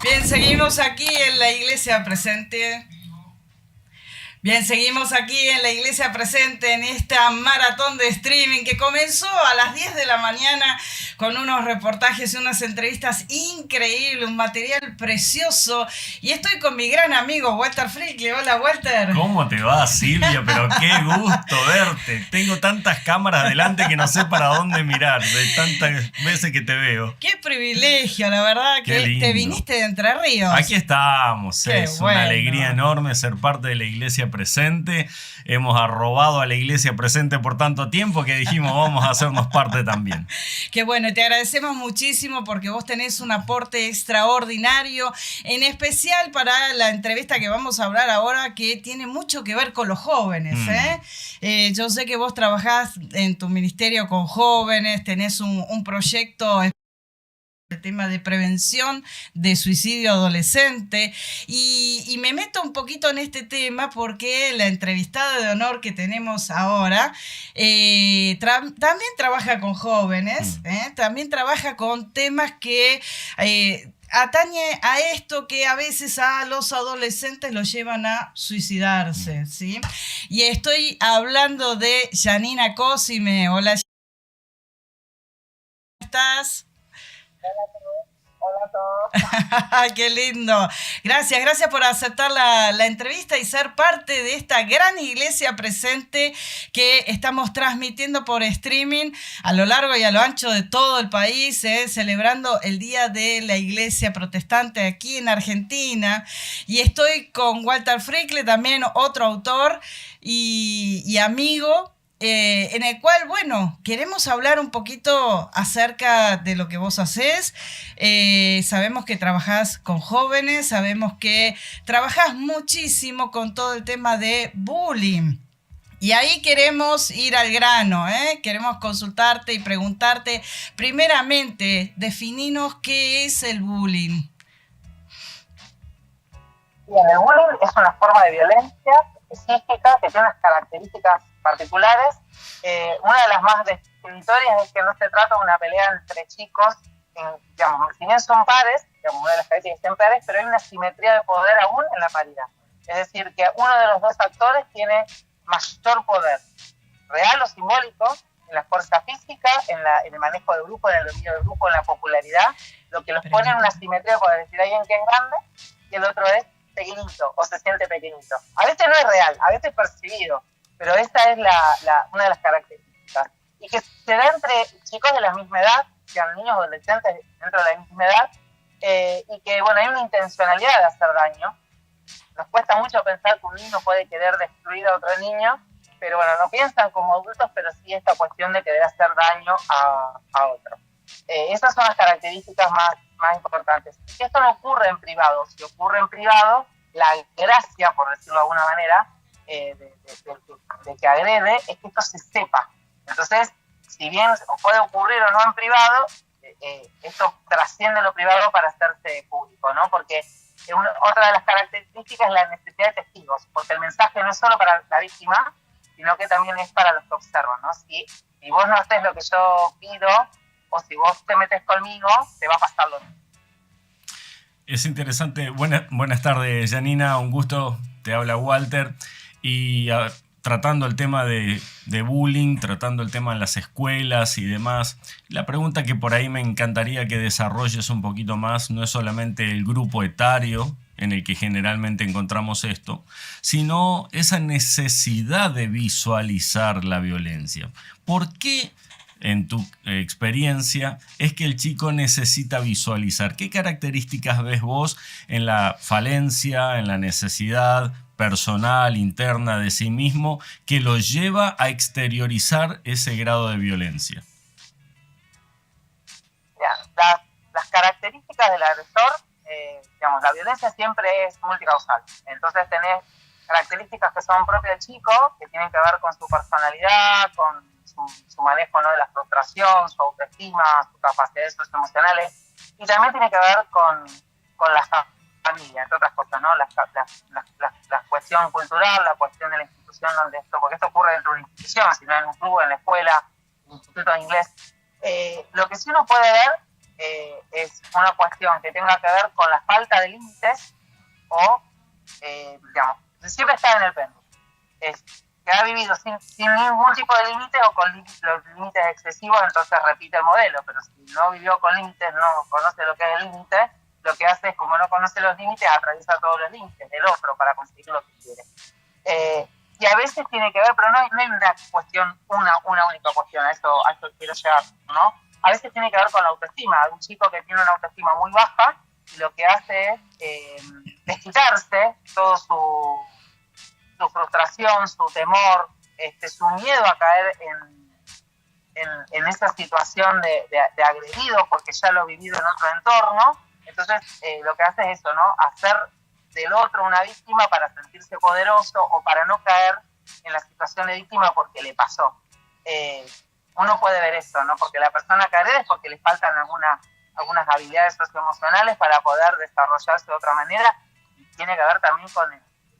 Bien, seguimos aquí en la iglesia presente. Bien, seguimos aquí en la iglesia presente en esta maratón de streaming que comenzó a las 10 de la mañana con unos reportajes y unas entrevistas increíbles, un material precioso. Y estoy con mi gran amigo Walter Frickley. Hola, Walter. ¿Cómo te va, Silvia? Pero qué gusto verte. Tengo tantas cámaras delante que no sé para dónde mirar de tantas veces que te veo. Qué privilegio, la verdad, Qué que lindo. te viniste de Entre Ríos. Aquí estamos, Qué es bueno. una alegría enorme ser parte de la iglesia presente. Hemos arrobado a la iglesia presente por tanto tiempo que dijimos vamos a hacernos parte también. Qué bueno, te agradecemos muchísimo porque vos tenés un aporte extraordinario, en especial para la entrevista que vamos a hablar ahora, que tiene mucho que ver con los jóvenes. Yo sé que vos trabajás en tu ministerio con jóvenes, tenés un proyecto, el tema de prevención de suicidio adolescente, y me meto un poquito en este tema porque la entrevistada de honor que tenemos ahora también trabaja con jóvenes, también trabaja con temas que atañe a esto que a veces a los adolescentes los llevan a suicidarse, ¿sí? Y estoy hablando de Janina Cosime. Hola, ¿cómo estás? Hola a todos. Qué lindo. Gracias por aceptar la entrevista y ser parte de esta gran iglesia presente que estamos transmitiendo por streaming a lo largo y a lo ancho de todo el país, celebrando el Día de la Iglesia Protestante aquí en Argentina. Y estoy con Walter Frickley, también otro autor y amigo, en el cual, bueno, queremos hablar un poquito acerca de lo que vos hacés. Sabemos que trabajás con jóvenes, sabemos que trabajás muchísimo con todo el tema de bullying. Y ahí queremos ir al grano, queremos consultarte y preguntarte, primeramente, defininos qué es el bullying. Bien, el bullying es una forma de violencia específica que tiene unas características particulares. Una de las más definitorias es que no se trata de una pelea entre chicos, digamos, si bien son pares, digamos, una de las características son pares, pero hay una simetría de poder aún en la paridad. Es decir, que uno de los dos actores tiene mayor poder, real o simbólico, en la fuerza física, en el manejo de grupo, en el dominio del grupo, en la popularidad, lo que los pone en una simetría de poder. Es decir, alguien que es grande y el otro es pequeñito o se siente pequeñito. A veces no es real, a veces es percibido, pero esta es una de las características. Y que se da entre chicos de la misma edad, sean niños o adolescentes dentro de la misma edad, y que, bueno, hay una intencionalidad de hacer daño. Nos cuesta mucho pensar que un niño puede querer destruir a otro niño, pero bueno, no piensan como adultos, pero sí esta cuestión de querer hacer daño a otro. Esas son las características más importantes. Y esto no ocurre en privado. Si ocurre en privado, la gracia, por decirlo de alguna manera, de que agrede, es que esto se sepa. Entonces, si bien puede ocurrir o no en privado, esto trasciende lo privado para hacerse público, ¿no? Porque otra de las características es la necesidad de testigos, porque el mensaje no es solo para la víctima, sino que también es para los que observan, ¿no? Si vos no haces lo que yo pido, o si vos te metes conmigo, te va a pasar lo mismo. Es interesante. Buenas tardes, Janina. Un gusto. Te habla Walter. Y tratando el tema de bullying, tratando el tema en las escuelas y demás, la pregunta que por ahí me encantaría que desarrolles un poquito más no es solamente el grupo etario en el que generalmente encontramos esto, sino esa necesidad de visualizar la violencia. ¿Por qué, en tu experiencia, es que el chico necesita visualizar? ¿Qué características ves vos en la falencia, en la necesidad personal, interna de sí mismo, que lo lleva a exteriorizar ese grado de violencia? Las características del agresor, digamos, la violencia siempre es multicausal. Entonces tenés características que son propias del chico, que tienen que ver con su personalidad, con su manejo, ¿no?, de la frustración, su autoestima, sus capacidades socioemocionales, y también tiene que ver con la familia, entre otras cosas, ¿no? La cuestión cultural, la cuestión de la institución donde porque esto ocurre dentro de una institución, sino en un club, en la escuela, en el instituto de inglés. Lo que sí uno puede ver es una cuestión que tenga que ver con la falta de límites o, digamos, siempre está en el péndulo. Es que ha vivido sin ningún tipo de límite o con los límites excesivos, entonces repite el modelo, pero si no vivió con límites, no conoce lo que es el límite, lo que hace es, como no conoce los límites, atraviesa todos los límites del otro para conseguir lo que quiere. Y a veces tiene que ver, pero no hay una cuestión, una única cuestión, a esto quiero llegar, ¿no? A veces tiene que ver con la autoestima. Hay un chico que tiene una autoestima muy baja y lo que hace es desquitarse todo su frustración, su temor, su miedo a caer en esa situación de agredido porque ya lo ha vivido en otro entorno. Entonces lo que hace es eso, ¿no? Hacer del otro una víctima para sentirse poderoso o para no caer en la situación de víctima porque le pasó. Uno puede ver eso, ¿no? Porque la persona que agrede es porque le faltan algunas habilidades socioemocionales para poder desarrollarse de otra manera, y tiene que ver también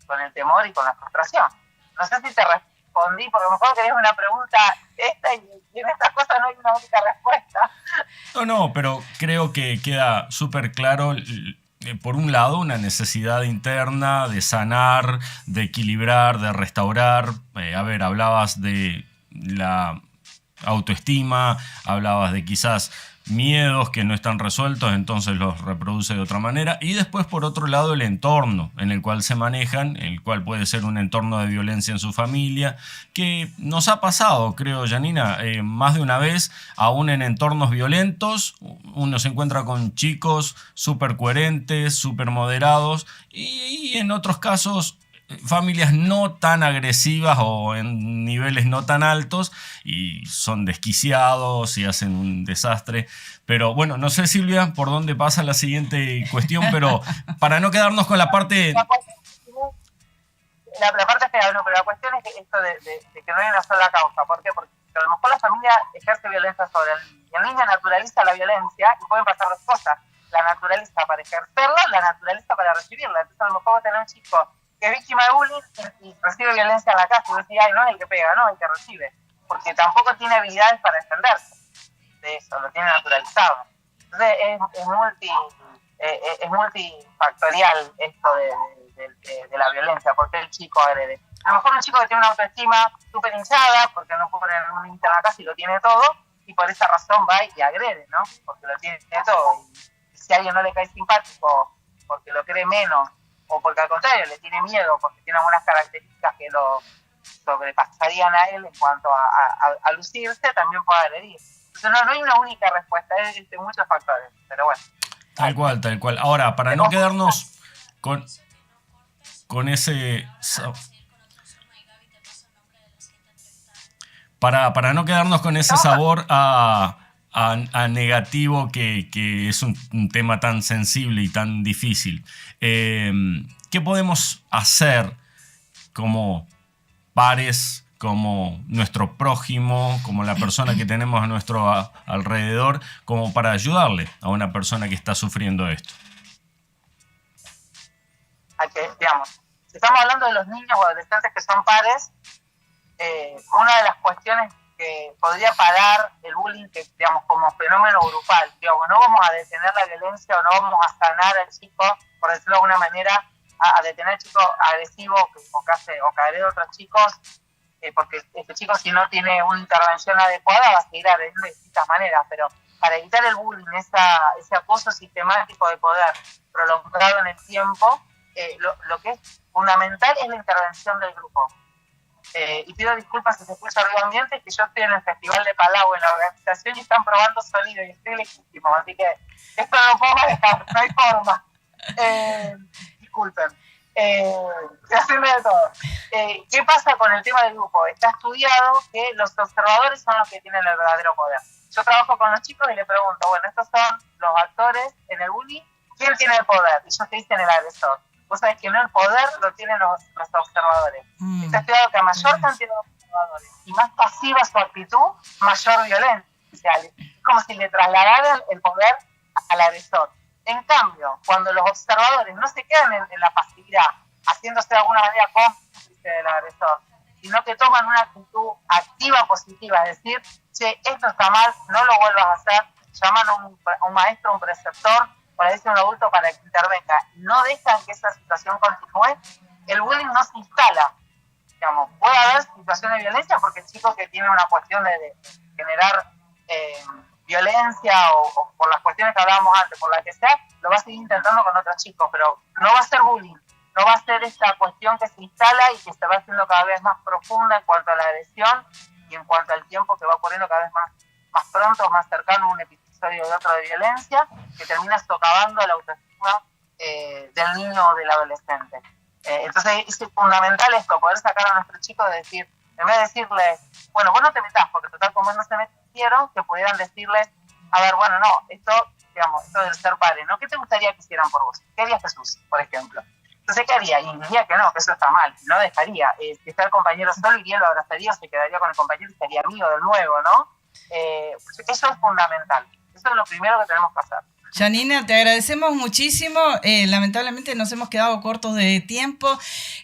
con el temor y con la frustración. No sé si te respondí, porque a lo mejor querías una pregunta y en estas cosas no hay una única respuesta. No, pero creo que queda súper claro. Por un lado, una necesidad interna de sanar, de equilibrar, de restaurar. Hablabas de la autoestima, hablabas de quizás miedos que no están resueltos, entonces los reproduce de otra manera. Y después, por otro lado, el entorno en el cual se manejan, el cual puede ser un entorno de violencia en su familia, que nos ha pasado, creo, Janina, más de una vez, aún en entornos violentos, uno se encuentra con chicos súper coherentes, súper moderados, y en otros casos familias no tan agresivas o en niveles no tan altos y son desquiciados y hacen un desastre. Pero bueno, no sé, Silvia, por dónde pasa la siguiente cuestión, pero para no quedarnos con la parte... La parte fea, no, pero la cuestión es que esto de que no hay una sola causa. ¿Por qué? Porque a lo mejor la familia ejerce violencia sobre el niño. El niño naturaliza la violencia y pueden pasar dos cosas. La naturaliza para ejercerla, la naturaliza para recibirla. Entonces a lo mejor vos tenés un chico que es víctima de bullying y recibe violencia en la casa y vos decís, ay, no es el que pega, no, es el que recibe. Porque tampoco tiene habilidades para defenderse de eso, lo tiene naturalizado. Entonces es multifactorial esto de la violencia, porque el chico agrede. A lo mejor un chico que tiene una autoestima súper hinchada, porque no pone un límite en la casa y lo tiene todo, y por esa razón va y agrede, ¿no? Porque lo tiene todo. Y si a alguien no le cae simpático porque lo cree menos, o porque al contrario le tiene miedo porque tiene algunas características que lo sobrepasarían a él en cuanto a lucirse, también puede agredir. Entonces no hay una única respuesta, es de muchos factores, pero bueno. Tal cual. Ahora, para no quedarnos con ese... Para no quedarnos con ese sabor a negativo que es un tema tan sensible y tan difícil. ¿Qué podemos hacer como pares, como nuestro prójimo, como la persona que tenemos a nuestro alrededor, como para ayudarle a una persona que está sufriendo esto? Digamos, si estamos hablando de los niños o adolescentes que son pares, una de las cuestiones que podría parar el bullying, que digamos como fenómeno grupal, digamos, no vamos a detener la violencia o no vamos a sanar al chico, por decirlo de alguna manera, a detener al chico agresivo o que agrede a otros chicos, porque este chico, si no tiene una intervención adecuada, va a seguir agrediendo de distintas maneras, pero para evitar el bullying, ese acoso sistemático de poder prolongado en el tiempo, lo que es fundamental es la intervención del grupo. Y pido disculpas si se escucha ruido ambiente, que yo estoy en el Festival de Palau, en la organización, y están probando sonido y estoy lejísimo, así que esto no lo puedo manejar, no hay forma. Disculpen. Hacerme de todo. ¿Qué pasa con el tema del grupo? Está estudiado que los observadores son los que tienen el verdadero poder. Yo trabajo con los chicos y les pregunto, bueno, estos son los actores en el bullying, ¿quién tiene el poder? Y ellos te dicen el agresor. Vos sabés que no, el poder lo tienen los observadores. Está estudiado que a mayor cantidad de observadores y más pasiva su actitud, mayor violencia. Es como si le trasladaran el poder al agresor. En cambio, cuando los observadores no se quedan en la pasividad, haciéndose de alguna manera cómplice del agresor, sino que toman una actitud activa, positiva, es decir, che, esto está mal, no lo vuelvas a hacer, llaman a un maestro, un preceptor, o le dicen a un adulto para que intervenga, no dejan que esa situación continúe, el bullying no se instala. Digamos, puede haber situaciones de violencia porque el chico que tiene una cuestión de generar violencia o por las cuestiones que hablábamos antes, por la que sea, lo va a seguir intentando con otros chicos, pero no va a ser bullying, no va a ser esta cuestión que se instala y que se va haciendo cada vez más profunda en cuanto a la agresión y en cuanto al tiempo que va ocurriendo cada vez más pronto, más cercano a un episodio de otro de violencia, que termina socavando la autoestima del niño o del adolescente. Entonces es fundamental esto, poder sacar a nuestros chicos de decir, en vez de decirles, bueno, vos no te metas, porque total como no se metieron, que pudieran decirles, a ver, bueno, no, esto del ser padre, ¿no? ¿Qué te gustaría que hicieran por vos? ¿Qué haría Jesús, por ejemplo? Entonces, ¿qué haría? Y diría que no, que eso está mal, no dejaría. Si está el compañero solo, iría, lo abrazaría, se quedaría con el compañero y sería amigo del nuevo, ¿no? Eso es fundamental, eso es lo primero que tenemos que hacer. Janina, te agradecemos muchísimo. Lamentablemente nos hemos quedado cortos de tiempo.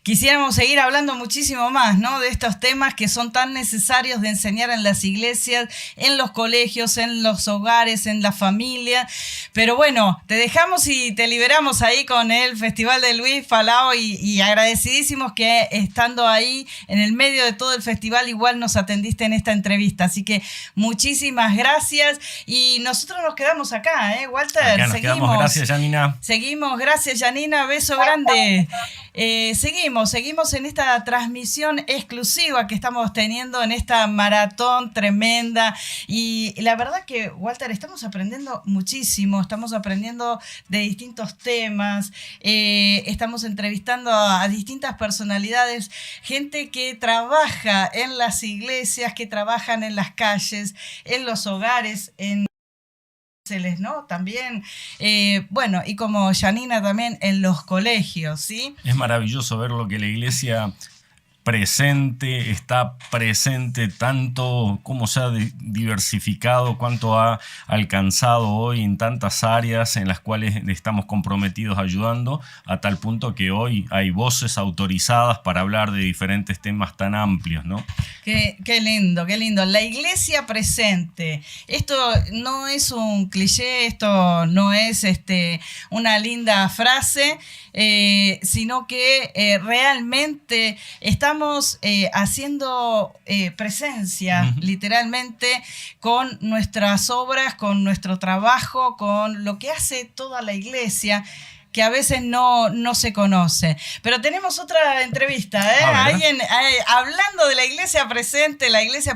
Quisiéramos seguir hablando muchísimo más, ¿no? De estos temas que son tan necesarios de enseñar en las iglesias, en los colegios, en los hogares, en la familia. Pero bueno, te dejamos y te liberamos ahí con el Festival de Luis Falao y agradecidísimos que estando ahí en el medio de todo el festival igual nos atendiste en esta entrevista. Así que muchísimas gracias y nosotros nos quedamos acá, Walter. Acá nos quedamos. Gracias, Janina. Seguimos, gracias, Janina. Beso grande. Seguimos en esta transmisión exclusiva que estamos teniendo en esta maratón tremenda. Y la verdad que, Walter, estamos aprendiendo muchísimo. Estamos aprendiendo de distintos temas. Estamos entrevistando a distintas personalidades. Gente que trabaja en las iglesias, que trabajan en las calles, en los hogares, ¿no? También, bueno, y como Janina también en los colegios, ¿sí? Es maravilloso ver lo que la iglesia está presente tanto, cómo se ha diversificado, cuánto ha alcanzado hoy en tantas áreas en las cuales estamos comprometidos ayudando, a tal punto que hoy hay voces autorizadas para hablar de diferentes temas tan amplios, ¿no? Qué lindo, qué lindo. La iglesia presente. Esto no es un cliché, esto no es una linda frase, sino que realmente estamos haciendo presencia, literalmente, con nuestras obras, con nuestro trabajo, con lo que hace toda la iglesia, que a veces no se conoce. Pero tenemos otra entrevista, hablando de la iglesia presente, la iglesia